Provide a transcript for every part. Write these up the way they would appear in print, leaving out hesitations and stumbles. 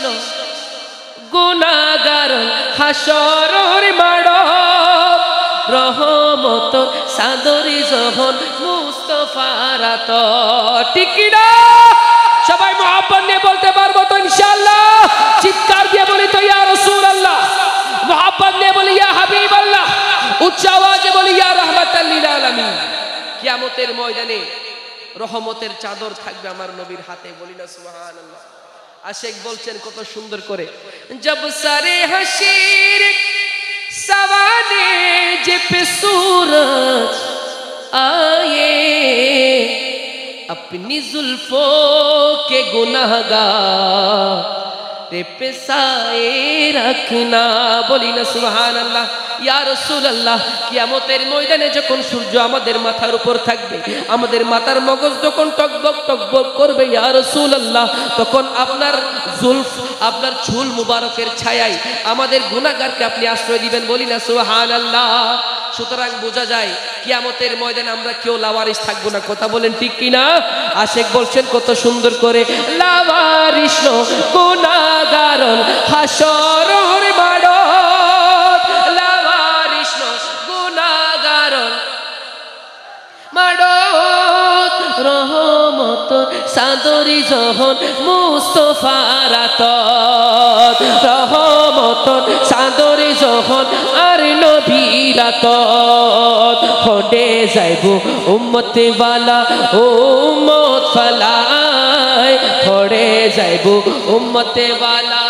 কৃষ্ণ গুনাহগার হাসরের মাড় রহমত সাদরি যখন মুস্তাফার আত ঠিক না সবাই মুহাব্বত নিয়ে বলতে পারবো তো ইনশাআল্লাহ চিৎকার দিয়ে বলি তো ইয়া রাসূলুল্লাহ মুহাব্বত নিয়ে বলি ইয়া হাবিবাল্লাহ উচ্চ আওয়াজে বলি ইয়া রাহমাতাল লিল আলামিন কিয়ামতের ময়দানে রহমতের চাদর থাকবে আমার নবীর হাতে বলি না সুবহানাল্লাহ আশিক বলছেন কত সুন্দর করে জব সারে হাসির সওয়ানে যে पे सूरज आए अपनी जुल्फों के गुनाहगार पे साए रखना बोली ना सुभान अल्लाह या रसूल अल्लाह कियामतेर ময়দানে যখন সূর্য আমাদের মাথার উপর থাকবে আমাদের মাথার মগজ যখন টকবক টকবক করবে ইয়া রাসূল আল্লাহ তখন আপনার জুলফ আপনার চুল মুবারকের ছায়ায় আমাদের গুনাহগারকে আপনি আশ্রয় দিবেন বলি না সুবহানাল্লাহ সুতরাং বোঝা যায় কিয়ামতের ময়দানে আমরা কেউ লাওয়ারিস থাকবো না কথা বলেন ঠিক কি না আশিক বলছেন কত সুন্দর করে লাওয়ারিস গুনাহগার হাসরের মাঠ লাওয়ারিস গুনাহগার মাঠ রহমত সাদরি যখন মুস্তাফার আত রহমত সাদরি যখন আর নবীর আত হডে যাইব উম্মতে ওয়ালা উম্মত ফলাই হডে যাইব উম্মতে ওয়ালা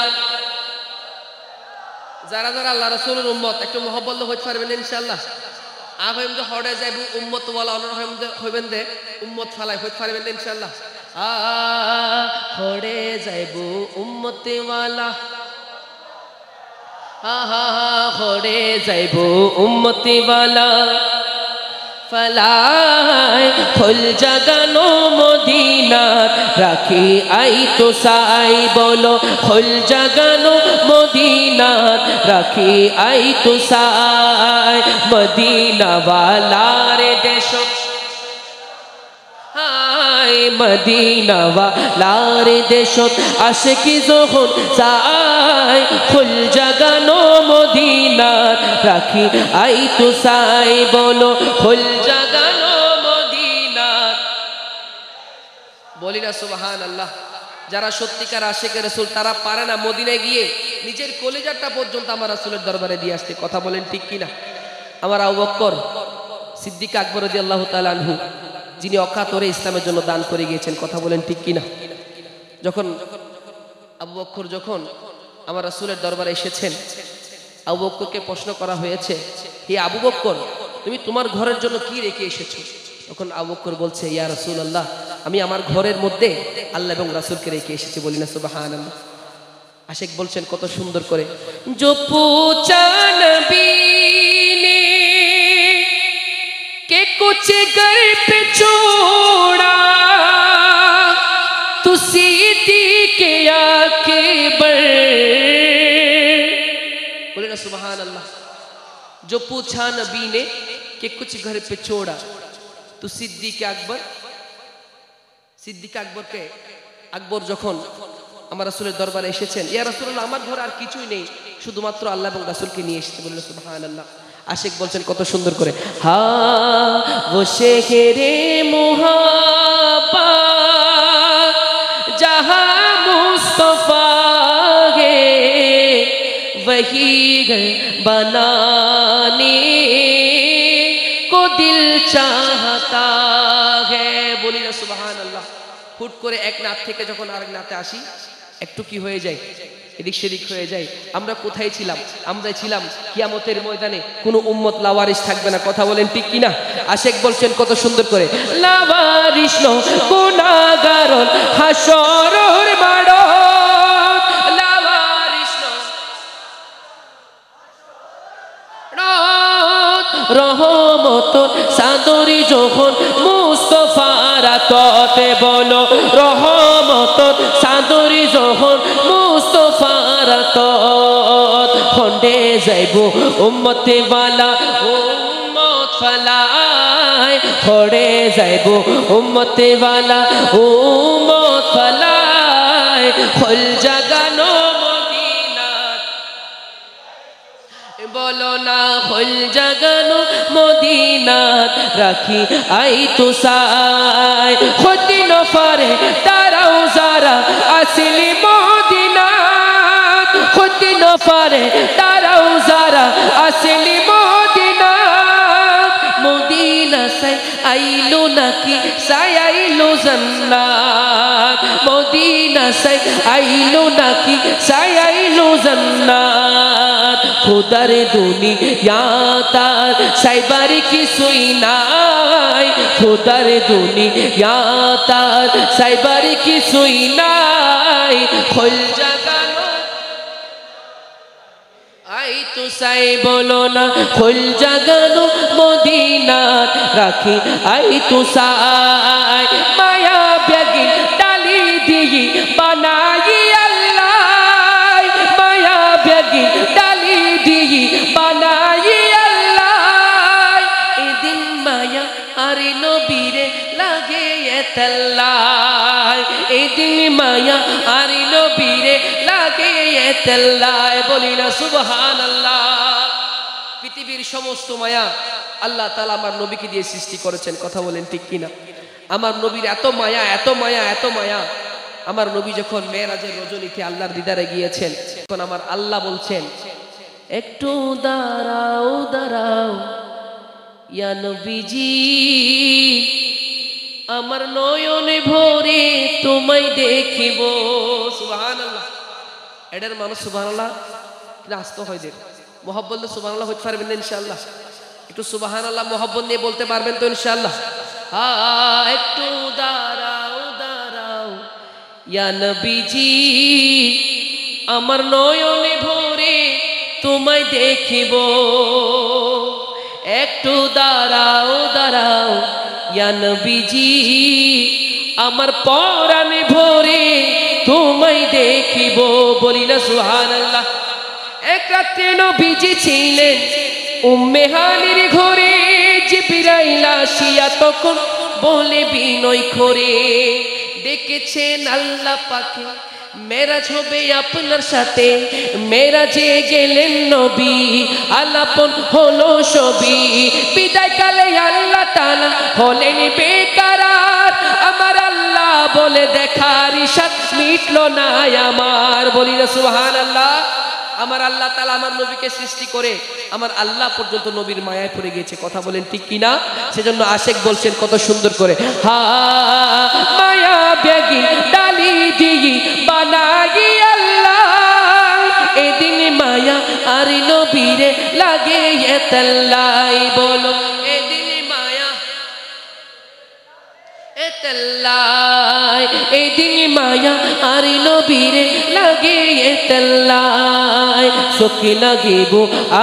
যারা যারা আল্লাহ রাসূলের উম্মত একটু মুহাব্বত হইতে পারবেন ইনশাআল্লাহ আহম যে হড়ে যাইব উম্মত ওয়ালা অনর হইবেন দে উম্মত ফালাই হইতে পারবেন ইনশাআল্লাহ হড়ে যাইব উম্মতে ওয়ালা হড়ে যাইব উম্মতে ওয়ালা ফলাই ফুল জাগানো মদিনার রাখি আই তো সাই বলো ফুল জাগানো মদিনার রাখি আই তো সাই মদিনা ওয়ালার দেশ হাই মদিনা ওয়ালার দেশ আশিকি যখন সাই ফুল জাগানো মদিনার রাখি আই তো সাই বলো ফুল জাগানো মদিনার বলি না সুবহানাল্লাহ যারা সত্যিকার আশিকের রাসূল তারা পারে না মদিনায় গিয়ে নিজের কলিজাটা পর্যন্ত আমার রাসূলের দরবারে দিয়ে আসতে কথা বলেন ঠিক কি না আমার আবু বকর সিদ্দিক আকবর রাদিয়াল্লাহু তাআলা আনহু যিনি অকাতরে ইসলামের জন্য দান করে গিয়েছেন কথা বলেন ঠিক কি না যখন আবু বকর যখন আমার রাসূলের দরবারে এসেছেন আবু বকরকে প্রশ্ন করা হয়েছে হে আবু বকর তুমি তোমার ঘরের জন্য কি রেখে এসেছো তখন আবু বকর বলছে ইয়া রাসূলুল্লাহ আমি আমার ঘরের মধ্যে আল্লাহ এবং রাসূলকে রেখে এসেছি বলি না সুবহানাল্লাহ আশিক বলছেন কত সুন্দর করে जो पूछा नबी ने के कुछ घर पे छोड़ा तू सीधी के आके बर बोले ना सुभान अल्लाह जो पूछा नबी ने कि कुछ घर पे छोड़ा तो सिद्दीक আকবর কে আকবর যখন আমার রাসূলের দরবারে এসেছেন ইয়া রাসূলুল্লাহ আমার ঘরে আর কিছুই নেই শুধুমাত্র আল্লাহ এবং রাসূলকে নিয়ে এসেছি বললেন সুবহানাল্লাহ আশিক বলছেন কত সুন্দর করে হা वो शेरे मुहब्बत जहां मुस्तफा है वही घर बनाने को दिल चाहता है बोली ना सुबहानाल्लाह হুট করে এক নাত থেকে যখন আরেক নাতে আসি একটু কি হয়ে যায় এদিক সেদিক হয়ে যায় আমরা কোথায় ছিলাম আমরা ছিলাম কিয়ামতের ময়দানে কোনো উম্মত লাওয়ারিস থাকবে না কথা বলেন ঠিক কি না আশিক বলছেন কত সুন্দর করে লাওয়ারিস নো গুনাহগার হাসরের মাঠ লাওয়ারিস নো রহমত সাদরি যখন মুস্তাফার আততে বলো রহমত সাদরি যখন মুস্তাফার আতত খন্ডে যাইব উম্মতে ওয়ালা উম্মত ফলাই খড়ে যাইব উম্মতে ওয়ালা উম্মত ফলাই ফুল জাগানো বলো না হল জাগানো মদিনাত রাখি আই তো সাই ক্ষতি নফরে তারাও যারা আসলি মদিনাত ক্ষতি নফরে তারাও যারা আসলি মদিনাত মদিনা সাই আইলো নাকি সাই আইলো জান্নাত মদিনা সাই আইলো নাকি সাই আইলো জান্নাত খুদার দুনিয়া তার সাইবার কিছুই নাই খুদার দুনিয়া তার সাইবার কিছুই নাই খোল জাগানো আই তো সাই বলো না খোল জাগানো মদিনাত রাখি আই তো সাই মায়া বেগি ডালি দিই বানাই আল্লাহ মায়া বেগি ডালি দিই বানাই আল্লাহ এদিন মায়া আরে নবীরে লাগে এতলাই এদিন মায়া আরে নবীরে লাগে এতলাই বলি না সুবহানাল্লাহ পৃথিবীর সমস্ত মায়া আল্লাহ তাআলা আমার নবীকে দিয়ে সৃষ্টি করেছেন কথা বলেন ঠিক কিনা আমার নবীর এত মায়া এত মায়া এত মায়া আমার নবী যখন মেরাজের রজনীতে আল্লাহর দিদারে গিয়েছেন তখন আমার আল্লাহ বলছেন একটু দাঁড়াও দাঁড়াও ইয়া নবীজি আমার নয়নে ভরে তোমায় দেখিব সুবহানাল্লাহ এটার মানুষ সুবহানাল্লাহ কি আসতে হয় দের মোহাব্বত দিয়ে সুবহানাল্লাহ হইতে পারবেন না ইনশাআল্লাহ একটু সুবহানাল্লাহ মোহাব্বত নিয়ে বলতে পারবেন তো ইনশাআল্লাহ হ্যাঁ একটু দাঁড়াও দাঁড়াও ইয়া নবীজি আমার নয়নে ভরে তোমায় দেখিব একটু দাঁড়াও দাঁড়াও ইয়া নবীজি আমার পরাণে ভরে তোমায় দেখিব বলি না সুবহানাল্লাহ এক রাতে নবীজি ছিলেন উম্মে হানির ঘরে জিবরাইল আসিয়া তখন বলে বিনয় করে ডেকেছেন আল্লাহ পাকে মেরাজ হবে আপনার সাথে মেরাজে গেলেন নবী আলাপন হলো সবই বিদায় কালে আল্লাহ তাআলা হলেন বেকরার আমার আল্লাহ বলে দেখার ইশাত মিটলো না আমার বলি না সুবহানাল্লাহ আমার আল্লাহ তাআলা আমার নবীকে সৃষ্টি করে আমার আল্লাহ পর্যন্ত নবীর মায়ায় পড়ে গিয়েছে কথা বলেন ঠিক কিনা সেজন্য আশিক বলছেন কত সুন্দর করে হা মায়া বেগি ডালি দিই বানাই আল্লাহ এদিন মায়া আর নবীরে লাগে এতলাই বলো এদিন মায়া এতলাই এদিন মায়া আর নবীরে লাগে এতলাই সখী লাগিব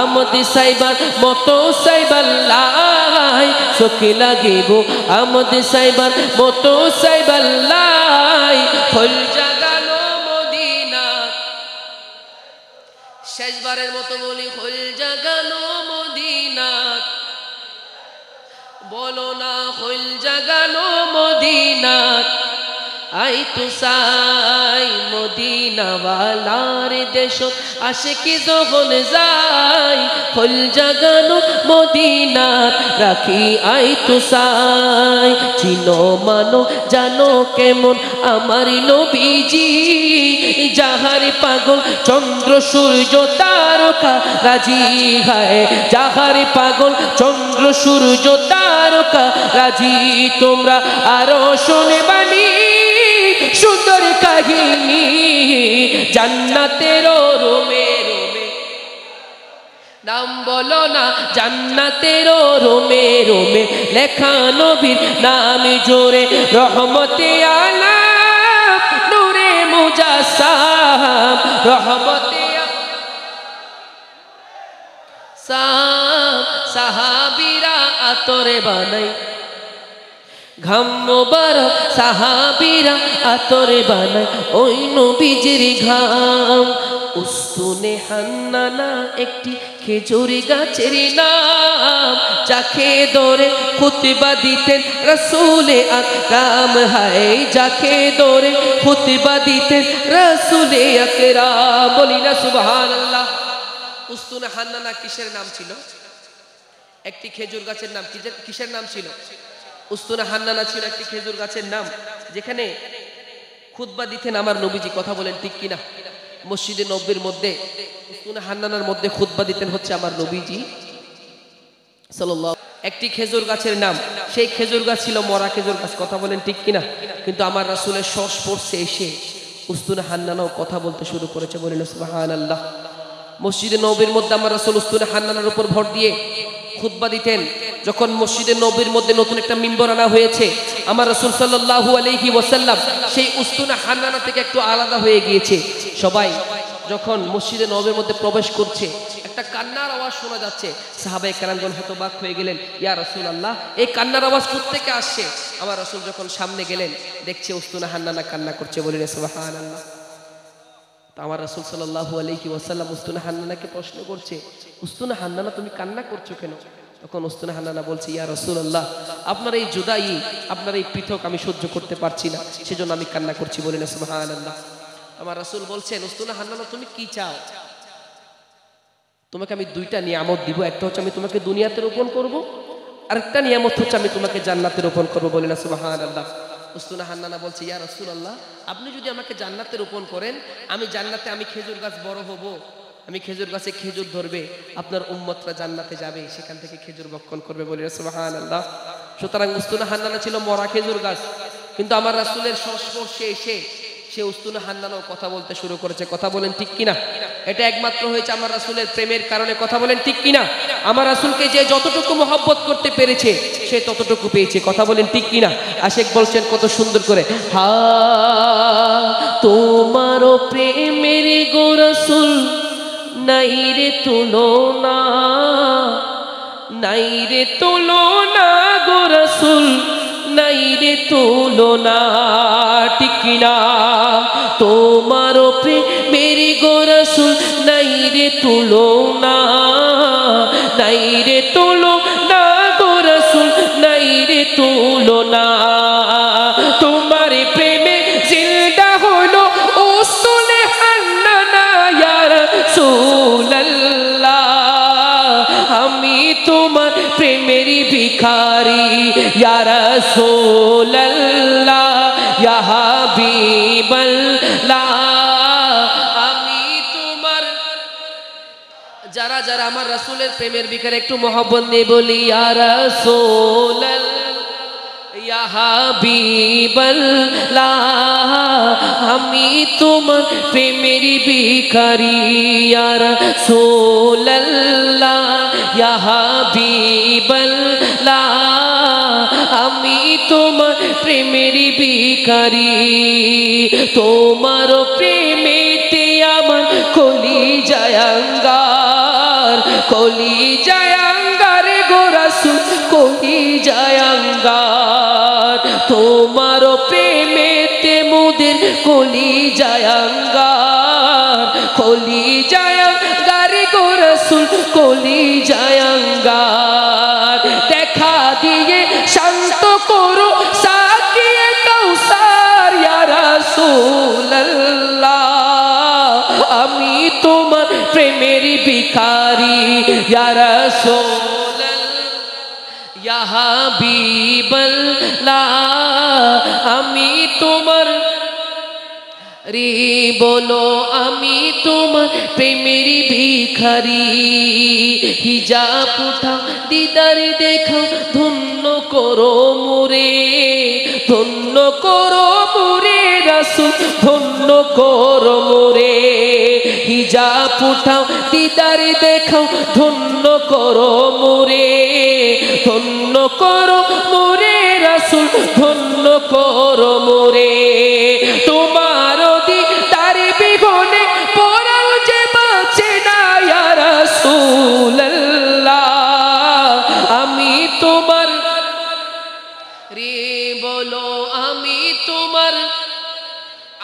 আমদ সাইবার মতো সাইবাল্লাই সখী লাগিব আমদ সাইবার মতো সাইবাল্লাই খোল জাগানো মদিনা শেষবারের মতো বলি খোল জাগানো মদিনা বলো না খোল জাগানো মদিনা আই তো সাই মদিনা ওয়ালার দেশ আশিকি যখন যাই খোল জাগানো মদিনা রাখি আই তো সাই চিনো মানো জানো কেমন আমার নবীজি যাহার পাগল চন্দ্র সূর্য তারকা রাজি হয় যাহার পাগল চন্দ্র সূর্য তারকা রাজি তোমরা আরো শুনে বাণী সুন্দর কাহিনী জান্নাতের রোমে রোমে নাম বলো না জান্নাতের রোমে রোমে লেখা নবীর নাম জোরে রহমতে আলাম নূরে মুজাসসাম রহমতে সাহাবীরা আতরে বানাই ঘাম মোবারক সাহাবীরা আতরে বানায় ওই নবীজির ঘাম উস্তুনে হান্নানা একটি খেজুর গাছের নাম যাকে ধরে খুতবা দিতেন রাসূলে আকরাম হায় যাকে ধরে খুতবা দিতেন রাসূলে আকরাম বলি না সুবহানাল্লাহ উস্তুনে হান্নানা কিসের নাম ছিল? একটি খেজুর গাছের নাম। কিসের নাম ছিল? উস্তুনে হান্নানা ছিল একটি খেজুর গাছের নাম, যেখানে খুতবা দিতেন আমার নবীজি। কথা বলেন ঠিক কিনা? মসজিদে নববীর মধ্যে উস্তুনে হান্নানার মধ্যে খুতবা দিতেন হচ্ছে আমার নবীজি সাল্লাল্লাহু। একটি খেজুর গাছের নাম, সেই খেজুর গাছ ছিল মরা খেজুর গাছ। কথা বলেন ঠিক কিনা? কিন্তু আমার রাসূলের সংস্পর্শে এসে উস্তুনে হান্নানাও কথা বলতে শুরু করেছে। বলেন সুবহানাল্লাহ। মসজিদে নববীর মধ্যে আমার রাসূল উস্তুনে হান্নানার উপর ভর দিয়ে খুতবা দিতেন। যখন মসজিদে নববীর মধ্যে নতুন একটা মিম্বর আনা হয়েছে, আমার রাসূল সাল্লাল্লাহু আলাইহি ওয়াসাল্লাম সেই উস্তুনে হান্নানা থেকে একটু আলাদা হয়ে গিয়েছে। সবাই যখন মসজিদে নববীর মধ্যে প্রবেশ করছে, একটা কান্নার আওয়াজ শোনা যাচ্ছে। সাহাবায়ে কেরামগণ হতবাক হয়ে গেলেন, ইয়া রাসূলুল্লাহ, এই কান্নার আওয়াজ কোত্থেকে আসছে? আমার রাসূল যখন সামনে গেলেন, দেখছে উস্তুনে হান্নানা কান্না করছে। বলেন সুবহানাল্লাহ। তো আমার রাসূল সাল্লাল্লাহু আলাইহি ওয়াসাল্লাম উস্তুনে হান্নানাকে প্রশ্ন করছে, উস্তুনে হান্নানা, তুমি কান্না করছো কেন? তখন উস্তুনে হান্নানা বলছে, ইয়া রাসূলুল্লাহ, আপনার এই জুদাই, আপনার এই পৃথক আমি সহ্য করতে পারছি না, সেজন্য আমি কান্না করছি। বলেন সুবহানাল্লাহ। আমার রাসূল বলছেন, উস্তুনে হান্নানা, তুমি কি চাও? তোমাকে আমি দুইটা নিয়ামত দিব। একটা হচ্ছে আমি তোমাকে দুনিয়াতে রোপণ করব, আরেকটা নিয়ামত হচ্ছে আমি তোমাকে জান্নাতে রোপণ করব। বলেন সুবহানাল্লাহ। উস্তুনে হান্নানা বলছে, ইয়া রাসূলুল্লাহ, আপনি যদি আমাকে জান্নাতে রোপণ করেন, আমি জান্নাতে, আমি খেজুর গাছ বড় হব, আমি খেজুর গাছে খেজুর ধরবে, আপনার উম্মতরা জান্নাতে যাবে, সেখান থেকে খেজুর ভক্ষণ করবে। বলেন সুবহানাল্লাহ। সুতরাং উস্তুনে হান্নানা ছিল মরা খেজুর গাছ, কিন্তু আমার রাসূলের সংস্পর্শে এসে সে উস্তুনে হান্নানাও কথা বলতে শুরু করেছে। কথা বলেন ঠিক কিনা? এটা একমাত্র হয়েছে আমার রাসূলের প্রেমের কারণে। কথা বলেন ঠিক কিনা? আমার রাসূলকে যে যতটুকু মহব্বত করতে পেরেছে, সে ততটুকু পেয়েছে। কথা বলেন ঠিক কিনা? আশিক বলছেন কত সুন্দর করে, হা তোমার প্রেমের গো রাসূল নাই রে তুলনা, নাই রে তুলনা গো রাসূল, নাই রে তুলনা। ঠিক কিনা? তোমার প্রেমের গো রাসূল নাই রে তুলনা, নাই রে তুলনা গো রাসূল, নাই রে তুলনা। তোমার প্রেমে জিন্দা হলো উস্তুনে হান্নানা, ইয়া রাসূলুল্লাহ, আমি তোমার প্রেমেরই ভিখারি, ইয়া রাসূলুল্লাহ, ইয়া হাবিবাল্লাহ, আমি তোমার। যারা যারা আমার রাসূলের প্রেমের ভিখারি একটু মহব্বত নিয়ে বলি, ইয়া রাসূলুল্লাহ, ইয়া হাবিবাল্লাহ, আমি তোমার প্রেমেরই ভিখারি, ইয়া রাসূলুল্লাহ, ইয়া হাবিবাল্লাহ, আমি তোমার প্রেমেরই ভিখারি। তোমার প্রেমেতে আমার কলিজায় আঙ্গার, কলিজায় আঙ্গার গো রাসূল, কলিজায় আঙ্গার। তোমার প্রেমেতে মোদের কলিজায় আঙ্গার, কলিজায় আঙ্গার গো রাসূল, কলিজায় আঙ্গার। দেখা দিয়ে শান্ত করো সাকিয়ে কাউসার, ইয়া রাসূলুল্লাহ, আমি তোমার প্রেমেরই ভিখারি, ইয়া রাসূলুল্লাহ, ইয়া হাবিবাল্লাহ, আমি তোমার রে বলো, আমি তোমার প্রেমেরই ভিখারি। হিজাব উঠাও, দিদার দেখাও, ধন্য করো মোরে, ধন্য করো মোরে রাসূল, ধন্য করো মোরে। হিজাব উঠাও, দিদার দেখাও, ধন্য করো মোরে, ধন্য করো মোরে রাসূল, ধন্য করো মোরে। তোমার দিদার বিহনে পরাও যে বাঁচে না, ইয়া রাসূলুল্লাহ, আমি তোমার রে বলো, আমি তোমার।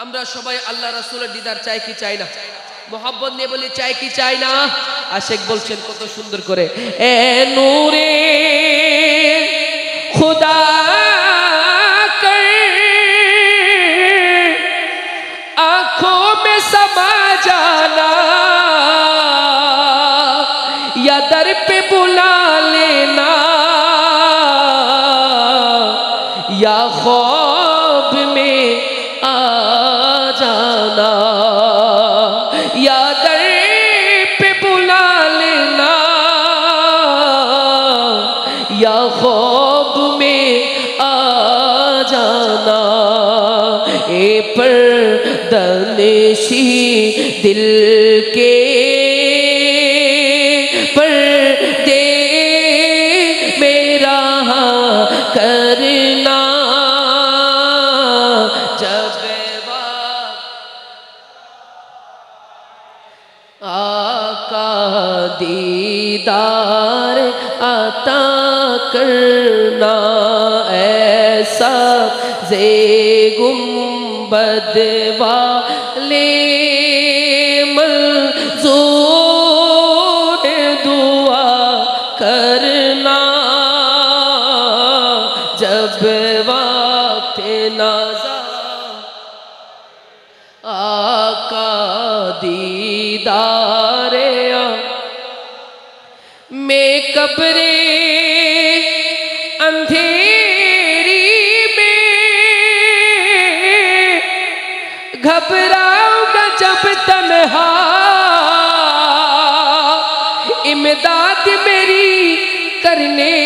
আমরা সবাই আল্লাহ রাসূলের দিদার চাই কি চাই না? মোহাব্বত নিয়ে বলি, চাই কি চাই না? আশিক বলছেন কত সুন্দর করে, এ নূরে খুদা आँखों में समा जाना, पे बुला लेना या ख्वाब में आ जाना, या दर पे बुला लेना या ख्वाब में आ जाना। ए पर्दनशी दिल के पर्दे मेरा करना, जब आका दीदार अता करना, ऐसा ज़े गुंबद वाले मंज़ूर दुआ करना, जब वक्त नाज़ा आका दीदारे में कब्रे अंधेरी में घबराऊंगा जब तन्हा, इमदाद मेरी करने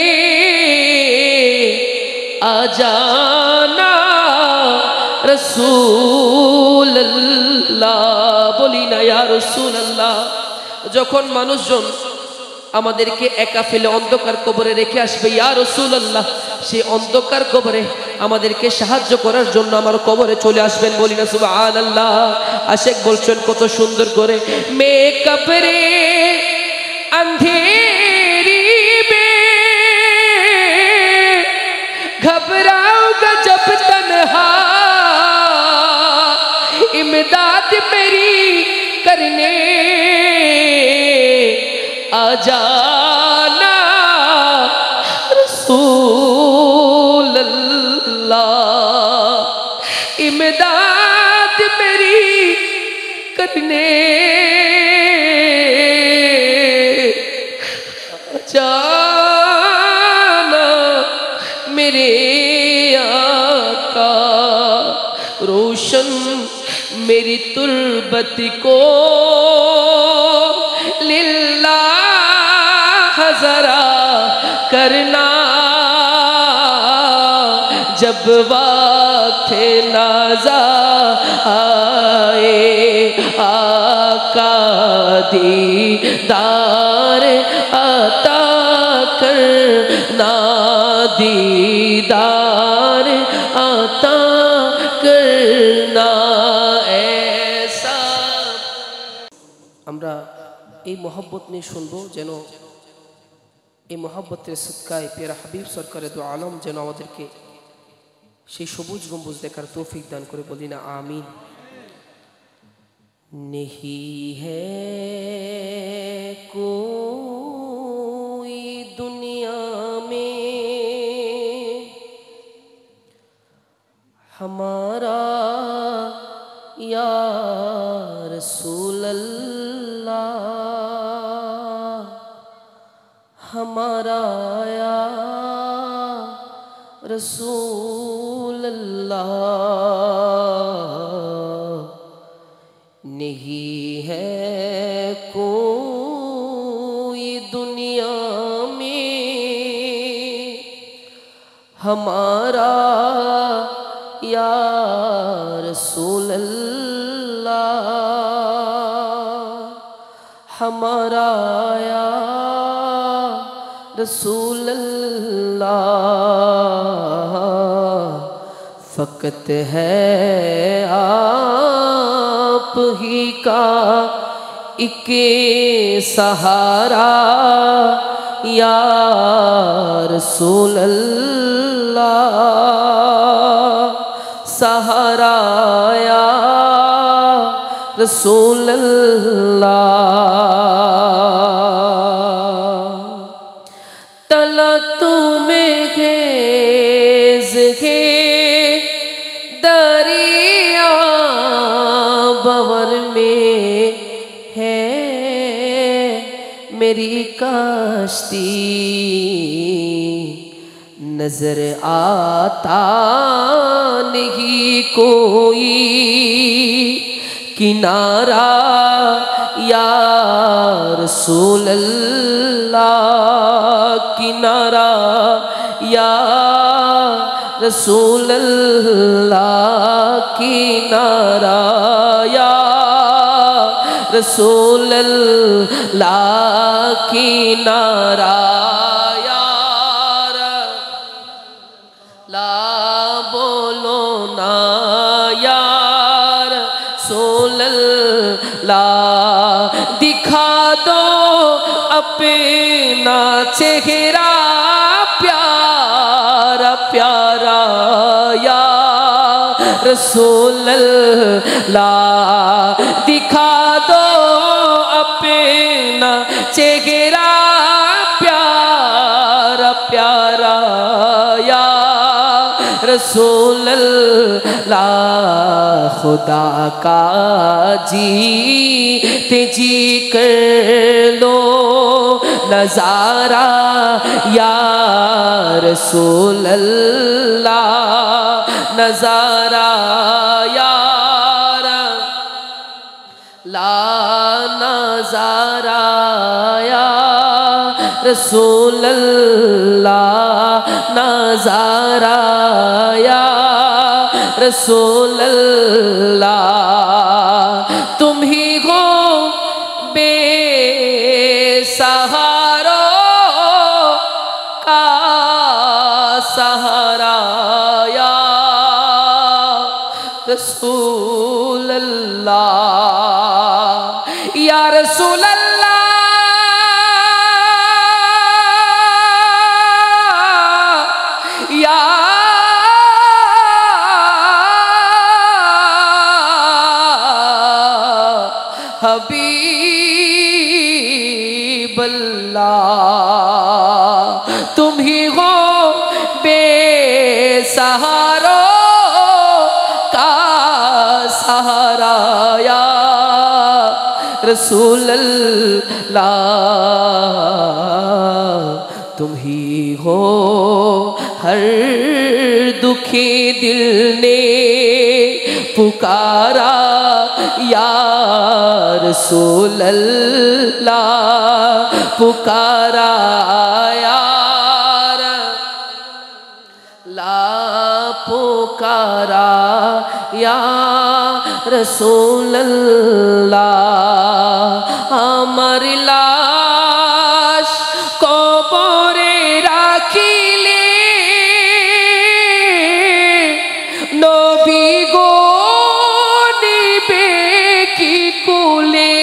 आ जाना रसूल अल्लाह। বলি না ইয়া রাসূল আল্লাহ। যখন মানুষজন আমাদেরকে একা ফেলে অন্ধকার কবরে রেখে আসবে, ইয়া রাসূল আল্লাহ, সেই অন্ধকার কবরে আমাদেরকে সাহায্য করার জন্য আমার কবরে চলে আসবেন। বলি না সুবহানাল্লাহ। আশেক বলছেন কত সুন্দর করে, মে কবরে अंधेरी में घबराऊंगा जब तन्हा, इमदाद मेरी करने आ जाना रसूल अल्लाह, इमदाद मेरी करने जाना मेरे आका। रोशन मेरी तुर्बत को लिल्लाह जरा करना, जब वक्त नाज़ा आए आका दीदार अता करना, दीदार अता करना ऐसा। আমরা এই মহব্বত নিয়ে শুনবো, যেন এই মহব্বতের সদকায় পেয়ারা হাবিব সরকারে দু আলম যেন আমাদেরকে সেই সবুজ গম্বুজ দেখার তৌফিক দান করে। বলি না আমিন। नहीं है कोई दुनिया में हमारा या रसूल अल्लाह, हमारा या रसूल अल्लाह। नहीं है कोई दुनिया में हमारा या रसूल अल्लाह, हमारा या रसूल अल्लाह। फ़क़त है आप ही का इके सहारा या रसूल अल्लाह, सहारा या रसूल अल्लाह। तला तुम्हें घेज है दरिया बवर में है मेरी कश्ती नजर आता नहीं कोई किनारा या रसूल अल्लाह किनारा या रसूल अल्लाह किनारा या रसूल अल्लाह किनारा यार ला बोलो ना यार रसूल अल्लाह दिखा दो अपना चेहरा प्यारा प्यारा या रसूल अल्लाह दिखा दो अपना चेहरा प्यारा प्यारा या रसूल अल्लाह खुदा का जीते जी कर लो नजारा या रसूल अल्लाह नजारा यार ला नजारा या रसूल अल्लाह नजारा या रसूल अल्लाह तुम ही हो बेसहारों का सहारा या रसूल अल्लाह या रसूल अल्लाह या हबीब अल्लाह तुम ही हो बेसहारों का सहारा या रसूल अल्लाह तुम ही हो हर दुखी दिल ने पुकारा या रसूल अल्लाह पुकारा यार ला पुकारा या रसूल अल्लाह हमारी लाश कब्रे राखिले नबी गो निबे की कुले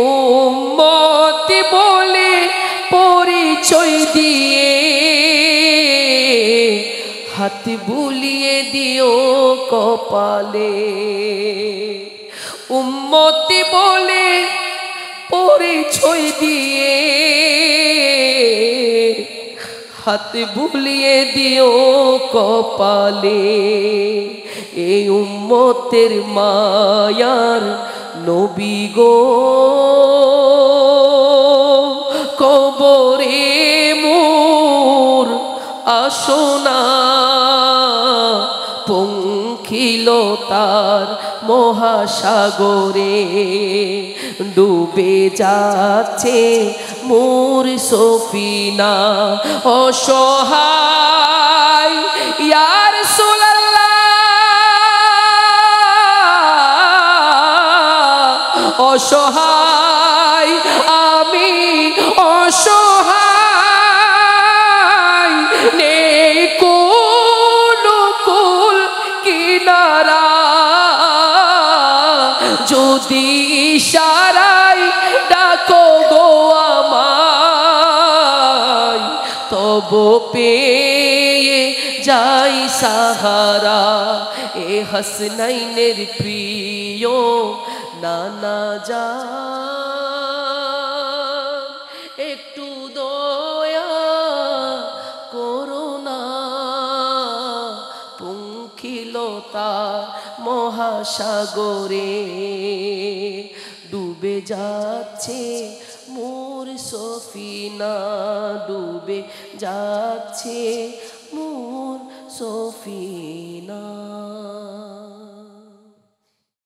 उम्मत बोले परिचय दिए हाथ बुलिए दियो कपाले उम्मती बोले परिचय दिए हाथ बुलिए दियो कपाले ए उम्मतेर मायार नबी गो कबरे मोर আসোনা পঙ্খিলতার মহাসাগরে ডুবে যাচ্ছে মোর সফিনা অসহায় ইয়া রাসূলুল্লাহ অসহায় আমি অসহায় নেই কোনো কুল কিনারা যদি ইশারায় ডাকো গো আমায় তবু পেয়ে যাই সাহারা এ হাসনাইনের প্রিয় নানা যা একটু দয়া করুণা পঙ্খিলতা মহাসাগরে ডুবে যাচ্ছে মোর সফিনা, ডুবে যাচ্ছে মোর সফিনা।